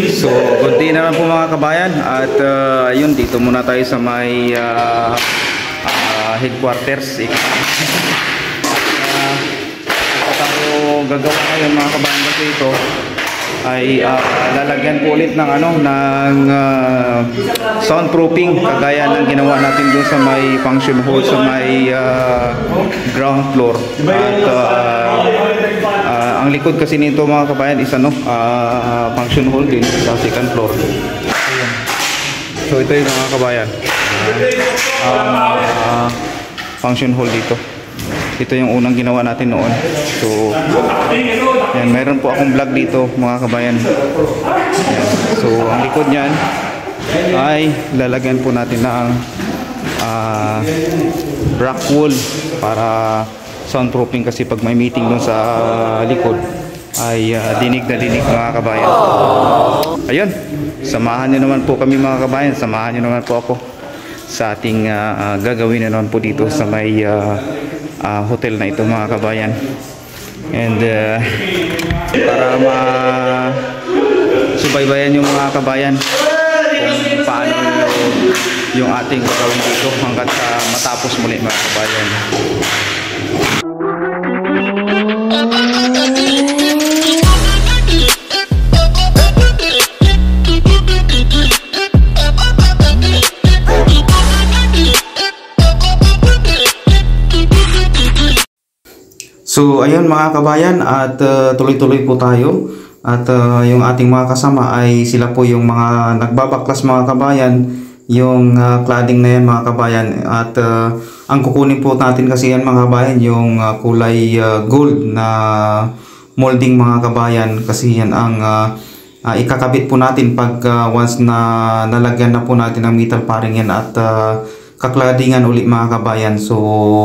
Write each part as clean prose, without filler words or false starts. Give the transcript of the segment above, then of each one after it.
So, good day naman po mga kabayan at yun, dito muna tayo sa may headquarters. Ito tayo gagawa ngayon mga kabayan kasi ito ay lalagyan po ulit ng soundproofing kagaya ng ginawa natin doon sa may function hall sa may ground floor. At ang likod kasi nito mga kabayan is function hall din sa second floor. So ito yung mga kabayan function hall dito. Ito yung unang ginawa natin noon. So yan, mayroon po akong vlog dito mga kabayan. Yan. So ang likod niyan ay lalagyan po natin ng rock wool para soundproofing kasi pag may meeting dun sa likod ay dinig na dinig mga kabayan. Ayun, samahan nyo naman po kami mga kabayan, samahan nyo naman po ako sa ating gagawin na naman po dito sa may hotel na ito mga kabayan. And para subaybayan yung mga kabayan kung paano yung ating gagawin dito hanggat matapos muli mga kabayan. So ayun mga kabayan at tuloy-tuloy po tayo at yung ating mga kasama ay sila po yung mga nagbabaklas mga kabayan, yung cladding na yan mga kabayan at ang kukunin po natin kasi yan mga kabayan yung kulay gold na molding mga kabayan kasi yan ang ikakabit po natin pag once na nalagyan na po natin ng metal paring yan at kakladingan uli mga kabayan. So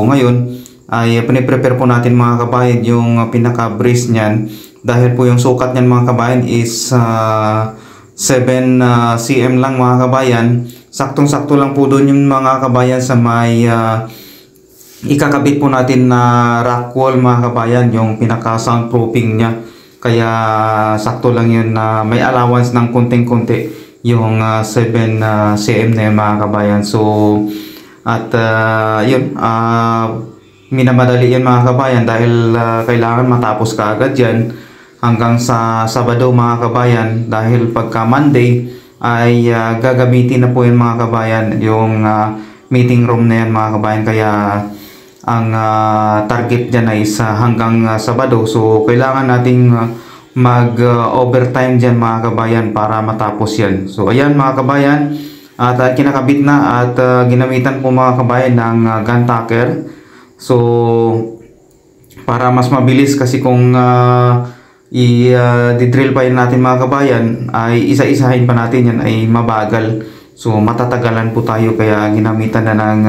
ngayon ay piniprepare po natin mga kabayan yung pinaka-brace niyan dahil po yung sukat niyan mga kabayan is 7 cm lang mga kabayan. Saktong-sakto lang po doon yung mga kabayan sa may ikakabit po natin na rock wall mga kabayan, yung pinaka-soundproofing niya. Kaya sakto lang yun na may allowance ng konting-konti yung 7 cm na yun mga kabayan. So at yun, minamadali yan mga kabayan dahil kailangan matapos kaagad yan hanggang sa Sabado mga kabayan dahil pagka Monday ay gagamitin na po yan mga kabayan yung meeting room na yan mga kabayan. Kaya ang target dyan ay hanggang Sabado. So kailangan nating mag overtime dyan mga kabayan para matapos yan. So ayan mga kabayan at kinakabit na at ginamitan po mga kabayan ng gun tacker. So para mas mabilis kasi kung i-drill pa yun natin mga kabayan ay isa-isahin pa natin yan ay mabagal. So matatagalan po tayo kaya ginamitan na ng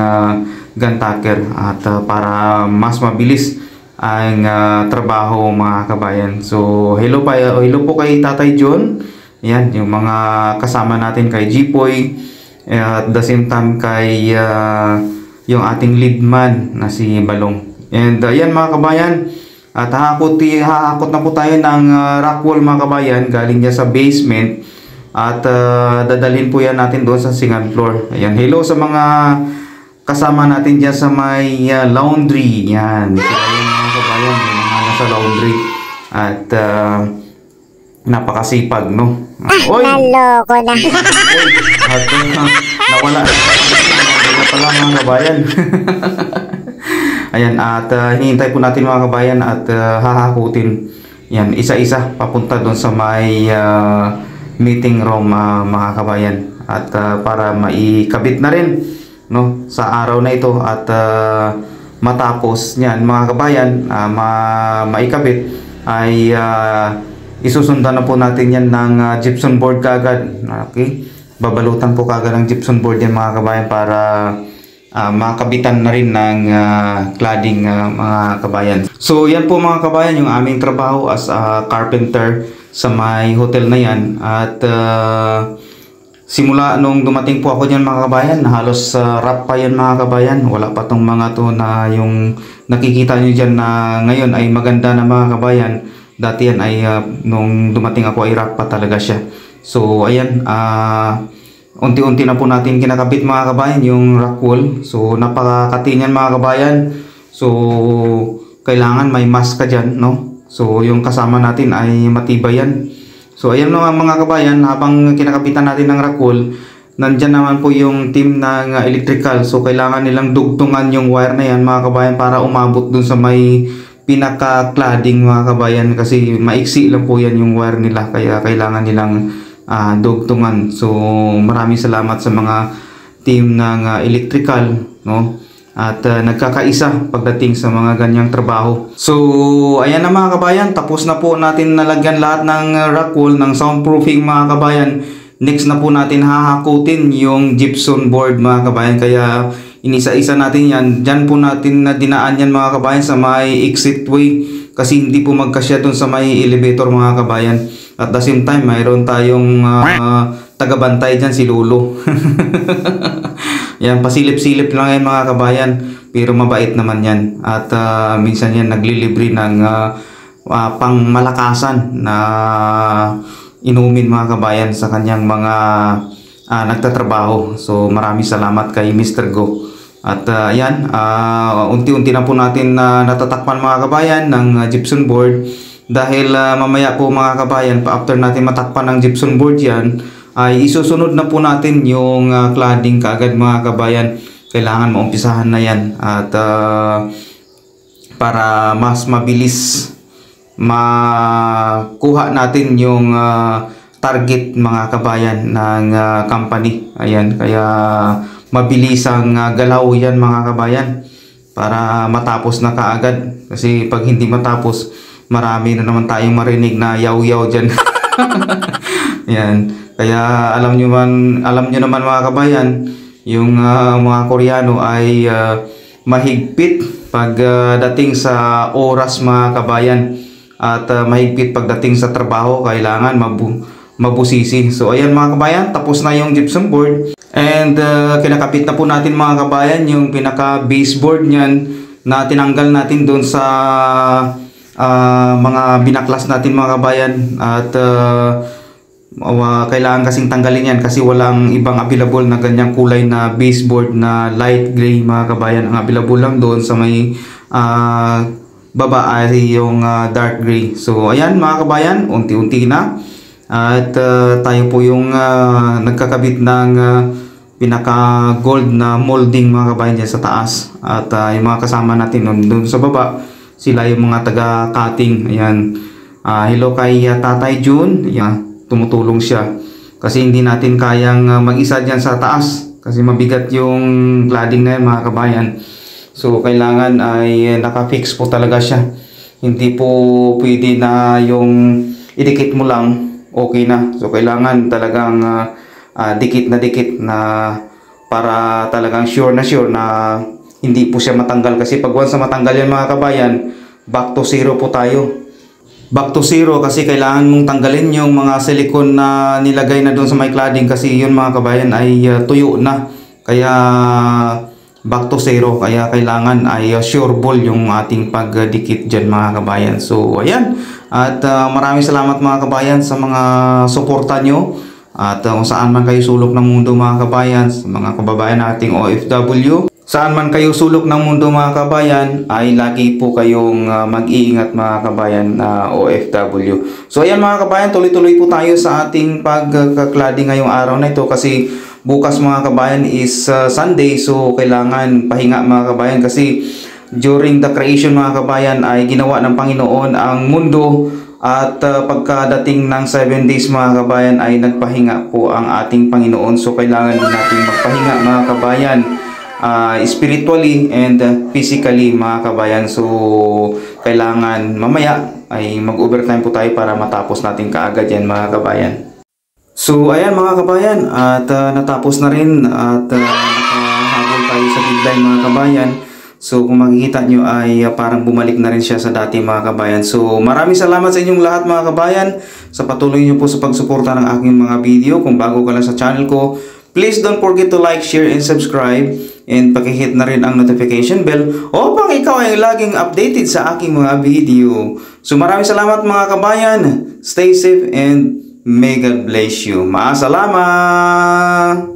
gun tacker at para mas mabilis ang trabaho mga kabayan. So hello po kay Tatay John. Yan yung mga kasama natin kay Jipoy at the same time kay yung ating lead man na si Balong. And yan mga kabayan at hahakot na po tayo ng rock wall mga kabayan galing niya sa basement at dadalhin po yan natin doon sa second floor. Ayan, hello sa mga kasama natin dyan sa may laundry. Yan, sila yung mga kabayan yung mga nasa laundry at napakasipag no. Oy! Naloko na. At nawala pala mga kabayan. Ayan at hinihintay po natin mga kabayan at hahakutin yan isa-isa papunta doon sa may meeting room mga kabayan at para maikabit na rin no sa araw na ito at matapos niyan mga kabayan maikabit ay isusundan na po natin yan ng gypsum board kagad. Okay, babalutan po kagad ng gypsum board yan mga kabayan para makabitan na rin ng cladding mga kabayan. So yan po mga kabayan yung aming trabaho as a carpenter sa may hotel na yan at simula nung dumating po ako dyan mga kabayan halos wrap pa yan mga kabayan. Wala pa tong mga to na yung nakikita nyo dyan na ngayon ay maganda na mga kabayan. Dati yan ay nung dumating ako ay wrap pa talaga siya. So ayan, unti-unti na po natin kinakabit mga kabayan yung rock wall. So napakakati niyan mga kabayan. So kailangan may mask ka dyan, no? So yung kasama natin ay matibay yan. So ayan mga kabayan, habang kinakabitan natin ng rock wall, nandyan naman po yung team ng electrical. So kailangan nilang dugtungan yung wire na yan mga kabayan para umabot dun sa may pinaka-cladding mga kabayan, kasi maiksi lang po yan yung wire nila, kaya kailangan nilang dugtungan. So maraming salamat sa mga team ng electrical, no? At nagkakaisa pagdating sa mga ganyang trabaho. So ayan na mga kabayan, tapos na po natin nalagyan lahat ng rock wall ng soundproofing mga kabayan. Next na po natin hahakutin yung gypsum board mga kabayan, kaya inisa-isa natin yan. Diyan po natin na dinaan yan mga kabayan sa may exit way, kasi hindi po magkasya dun sa may elevator mga kabayan. At the same time, mayroon tayong tagabantay dyan, si Lolo. Yan, pasilip-silip lang yan mga kabayan, pero mabait naman yan. At minsan yan naglilibre ng pangmalakasan na inumin mga kabayan sa kanyang mga nagtatrabaho. So maraming salamat kay Mr. Go. At ayan, unti-unti na po natin natatakpan mga kabayan ng gypsum board. Dahil mamaya po mga kabayan, after natin matakpan ng gypsum board yan, ay isusunod na po natin yung cladding kaagad mga kabayan. Kailangan maumpisahan na yan, at para mas mabilis makuha natin yung target mga kabayan ng company. Ayan, kaya mabilis ang galaw yan mga kabayan para matapos na kaagad, kasi pag hindi matapos, marami na naman tayong marinig na yaw-yaw dyan. Yan, kaya alam nyo naman mga kabayan, yung mga Koreano ay mahigpit pagdating sa oras mga kabayan, at mahigpit pagdating sa trabaho. Kailangan mabusisi. So ayan mga kabayan, tapos na yung gypsum board, and kinakapit na po natin mga kabayan yung pinaka baseboard niyan na tinanggal natin doon sa mga binaklas natin mga kabayan. At kailangan kasing tanggalin yan kasi walang ibang available na ganyang kulay na baseboard na light gray mga kabayan. Ang available lang doon sa may baba ay yung dark gray. So ayan mga kabayan, unti-unti na, at tayo po yung nagkakabit ng pinaka gold na molding mga kabayan dyan sa taas. At yung mga kasama natin doon sa baba, sila yung mga taga-cutting. Ayan, hello kay Tatay June. Ayan, tumutulong siya kasi hindi natin kayang mag-isa dyan sa taas, kasi mabigat yung cladding na yan mga kabayan. So kailangan ay naka-fix po talaga siya. Hindi po pwede na yung idikit mo lang, okay na. So kailangan talagang dikit na para talagang sure na hindi po siya matanggal. Kasi pag once na matanggal yan mga kabayan, back to zero po tayo. Back to zero, kasi kailangan mong tanggalin yung mga silicone na nilagay na doon sa may cladding, kasi yun mga kabayan ay tuyo na. Kaya back to zero, kaya kailangan ay sure ball yung ating pagdikit dyan mga kabayan. So ayan, at maraming salamat mga kabayan sa mga suporta nyo, at kung saan man kayo sulok ng mundo mga kabayan, sa mga kababayan nating OFW, saan man kayo sulok ng mundo mga kabayan, ay lagi po kayong mag-iingat mga kabayan na OFW. So ayan mga kabayan, tuloy-tuloy po tayo sa ating pagka-cladding ngayong araw na ito, kasi bukas mga kabayan is Sunday. So kailangan pahinga mga kabayan, kasi during the creation mga kabayan ay ginawa ng Panginoon ang mundo, at pagkadating ng 7 days mga kabayan ay nagpahinga po ang ating Panginoon. So kailangan din natin magpahinga mga kabayan, spiritually and physically mga kabayan. So kailangan mamaya ay mag-overtime po tayo para matapos natin kaagad yan mga kabayan. So ayan mga kabayan, at natapos na rin, at nakahabol tayo sa deadline mga kabayan. So kung makikita nyo ay parang bumalik na rin siya sa dati mga kabayan. So maraming salamat sa inyong lahat mga kabayan sa patuloy nyo po sa pagsuporta ng aking mga video. Kung bago ka lang sa channel ko, please don't forget to like, share, and subscribe. And pakihit na rin ang notification bell upang ikaw ay laging updated sa aking mga video. So maraming salamat mga kabayan. Stay safe and May God bless you. Maasalama!